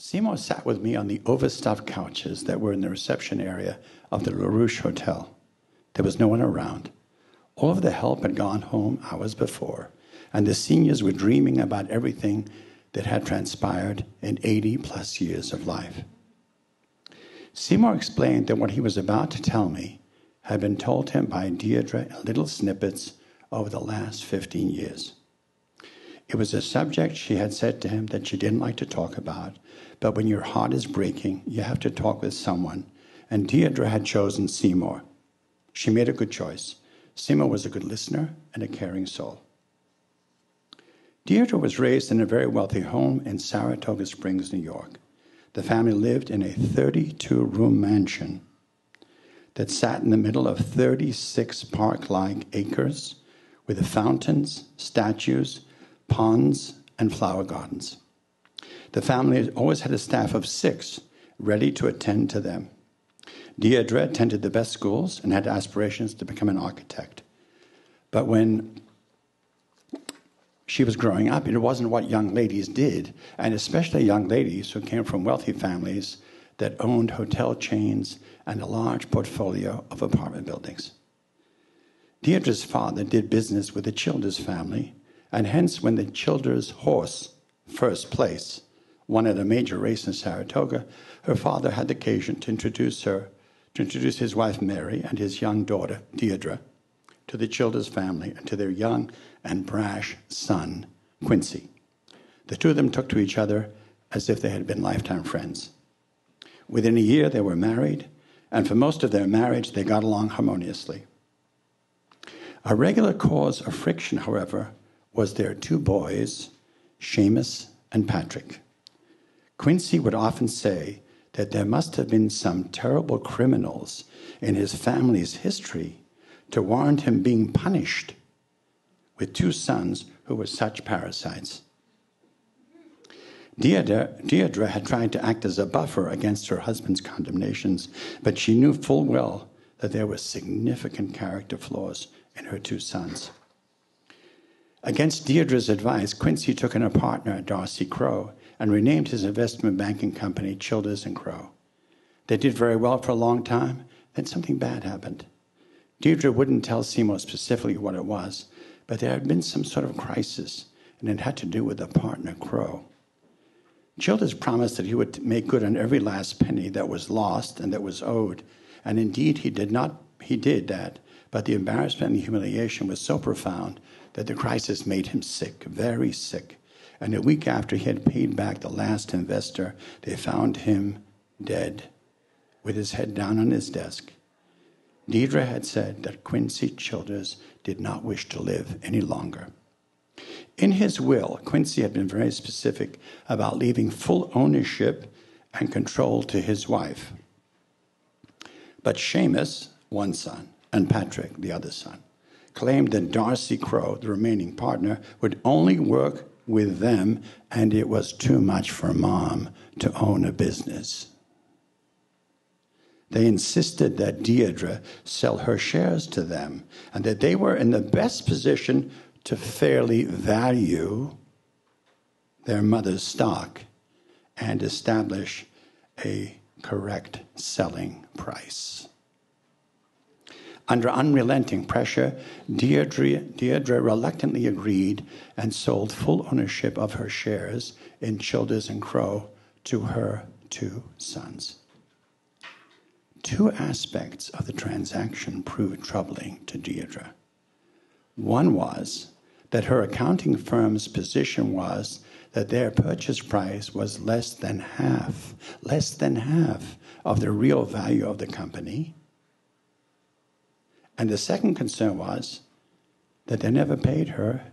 Seymour sat with me on the overstuffed couches that were in the reception area of the LaRouche Hotel. There was no one around. All of the help had gone home hours before, and the seniors were dreaming about everything that had transpired in 80-plus years of life. Seymour explained that what he was about to tell me had been told him by Deirdre in little snippets over the last 15 years. It was a subject she had said to him that she didn't like to talk about, but when your heart is breaking, you have to talk with someone, and Deirdre had chosen Seymour. She made a good choice. Seymour was a good listener and a caring soul. Deirdre was raised in a very wealthy home in Saratoga Springs, New York. The family lived in a 32-room mansion that sat in the middle of 36 park-like acres with fountains, statues, ponds, and flower gardens. The family always had a staff of 6 ready to attend to them. Deirdre attended the best schools and had aspirations to become an architect. But when she was growing up, it wasn't what young ladies did, and especially young ladies who came from wealthy families that owned hotel chains and a large portfolio of apartment buildings. Deirdre's father did business with the Childers family, and hence when the Childers horse, First Place, won at a major race in Saratoga, her father had the occasion to introduce his wife Mary and his young daughter Deirdre to the Childers family and to their young and brash son, Quincy. The two of them took to each other as if they had been lifetime friends. Within a year, they were married, and for most of their marriage, they got along harmoniously. A regular cause of friction, however, was their 2 boys, Seamus and Patrick. Quincy would often say that there must have been some terrible criminals in his family's history to warrant him being punished with 2 sons who were such parasites. Deirdre had tried to act as a buffer against her husband's condemnations, but she knew full well that there were significant character flaws in her 2 sons. Against Deirdre's advice, Quincy took in a partner, Darcy Crowe, and renamed his investment banking company Childers & Crowe. They did very well for a long time, then something bad happened. Deirdre wouldn't tell Seymour specifically what it was, but there had been some sort of crisis, and it had to do with the partner, Crowe. Childers promised that he would make good on every last penny that was lost and that was owed, and indeed he did that, but the embarrassment and humiliation was so profound that the crisis made him sick, very sick. And a week after he had paid back the last investor, they found him dead, with his head down on his desk. Deirdre had said that Quincy Childers did not wish to live any longer. In his will, Quincy had been very specific about leaving full ownership and control to his wife. But Seamus, one son, and Patrick, the other son, claimed that Darcy Crowe, the remaining partner, would only work with them, and it was too much for Mom to own a business. They insisted that Deirdre sell her shares to them, and that they were in the best position to fairly value their mother's stock and establish a correct selling price. Under unrelenting pressure, Deirdre reluctantly agreed and sold full ownership of her shares in Childers & Crowe to her 2 sons. 2 aspects of the transaction proved troubling to Deirdre. One was that her accounting firm's position was that their purchase price was less than half of the real value of the company. And the second concern was that they never paid her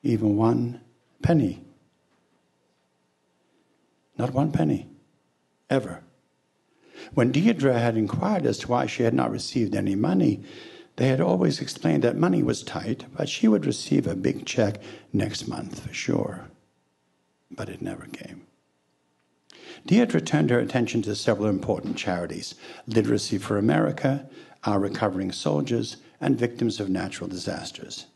even 1 penny. Not 1 penny, ever. When Deirdre had inquired as to why she had not received any money, they had always explained that money was tight, but she would receive a big check next month for sure. But it never came. Deirdre turned her attention to several important charities: Literacy for America, Our Recovering Soldiers, and Victims of Natural Disasters.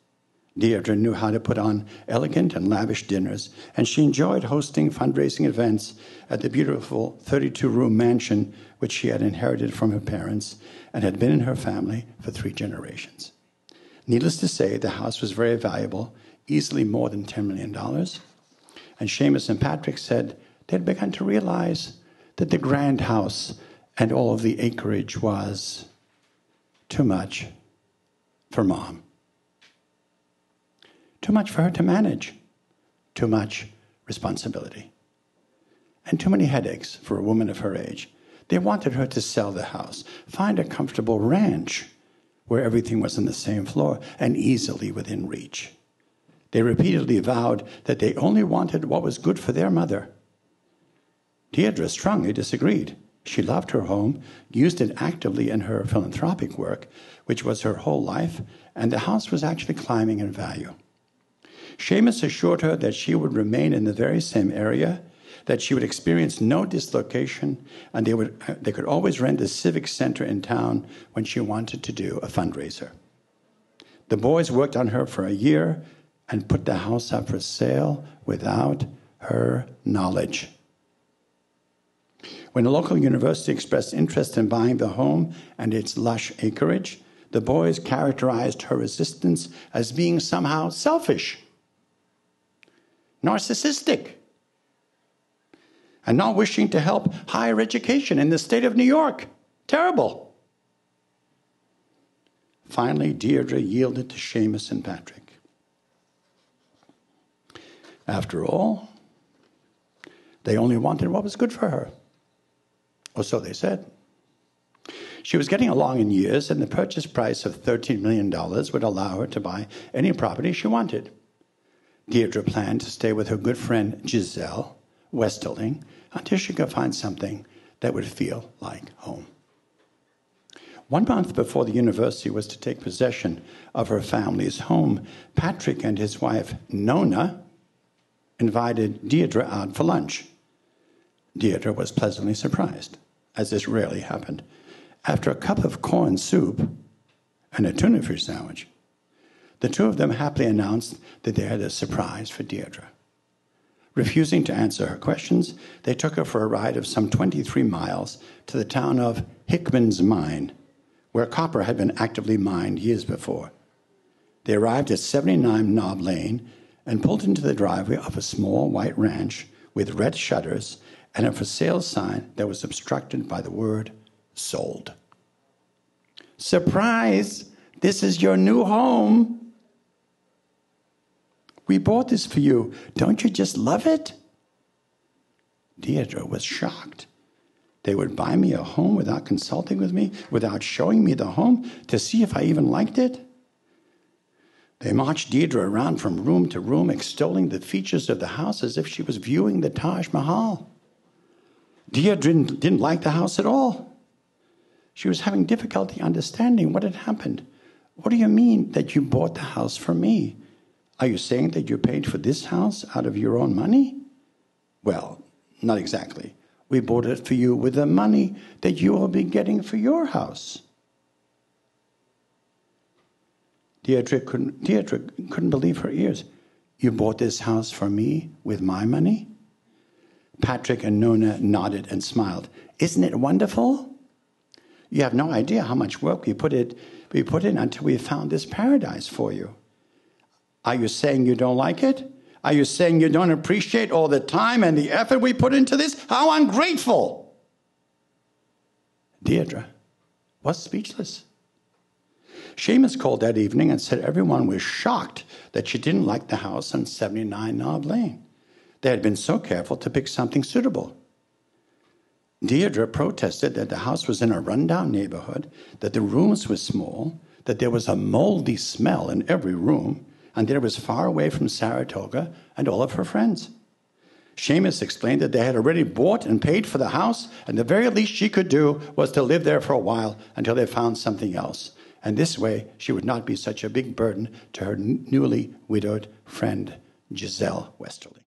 Deirdre knew how to put on elegant and lavish dinners, and she enjoyed hosting fundraising events at the beautiful 32-room mansion which she had inherited from her parents and had been in her family for 3 generations. Needless to say, the house was very valuable, easily more than $10 million, and Seamus and Patrick said they'd begun to realize that the grand house and all of the acreage was too much for Mom. Too much for her to manage, too much responsibility, and too many headaches for a woman of her age. They wanted her to sell the house, find a comfortable ranch where everything was on the same floor and easily within reach. They repeatedly vowed that they only wanted what was good for their mother. Deirdre strongly disagreed. She loved her home, used it actively in her philanthropic work, which was her whole life, and the house was actually climbing in value. Seamus assured her that she would remain in the very same area, that she would experience no dislocation, and they could always rent the civic center in town when she wanted to do a fundraiser. The boys worked on her for a year and put the house up for sale without her knowledge. When a local university expressed interest in buying the home and its lush acreage, the boys characterized her resistance as being somehow selfish, narcissistic, and not wishing to help higher education in the state of New York. Terrible. Finally, Deirdre yielded to Seamus and Patrick. After all, they only wanted what was good for her. Or so they said. She was getting along in years, and the purchase price of $13 million would allow her to buy any property she wanted. Deirdre planned to stay with her good friend Giselle Westerling until she could find something that would feel like home. 1 month before the university was to take possession of her family's home, Patrick and his wife, Nona, invited Deirdre out for lunch. Deirdre was pleasantly surprised, as this rarely happened. After a cup of corn soup and a tuna fish sandwich, the two of them happily announced that they had a surprise for Deirdre. Refusing to answer her questions, they took her for a ride of some 23 miles to the town of Hickman's Mine, where copper had been actively mined years before. They arrived at 79 Knob Lane and pulled into the driveway of a small white ranch with red shutters and a for sale sign that was obstructed by the word sold. Surprise! This is your new home. We bought this for you. Don't you just love it? Deirdre was shocked. They would buy me a home without consulting with me, without showing me the home to see if I even liked it? They marched Deirdre around from room to room, extolling the features of the house as if she was viewing the Taj Mahal. Deirdre didn't like the house at all. She was having difficulty understanding what had happened. What do you mean that you bought the house for me? Are you saying that you paid for this house out of your own money? Well, not exactly. We bought it for you with the money that you will be getting for your house. Deirdre couldn't believe her ears. You bought this house for me with my money? Patrick and Nona nodded and smiled. Isn't it wonderful? You have no idea how much work we put in until we found this paradise for you. Are you saying you don't like it? Are you saying you don't appreciate all the time and the effort we put into this? How ungrateful! Deirdre was speechless. Seamus called that evening and said everyone was shocked that she didn't like the house on 79 Knob Lane. They had been so careful to pick something suitable. Deirdre protested that the house was in a rundown neighborhood, that the rooms were small, that there was a moldy smell in every room, and that it was far away from Saratoga and all of her friends. Seamus explained that they had already bought and paid for the house, and the very least she could do was to live there for a while until they found something else. And this way, she would not be such a big burden to her newly widowed friend, Giselle Westerling.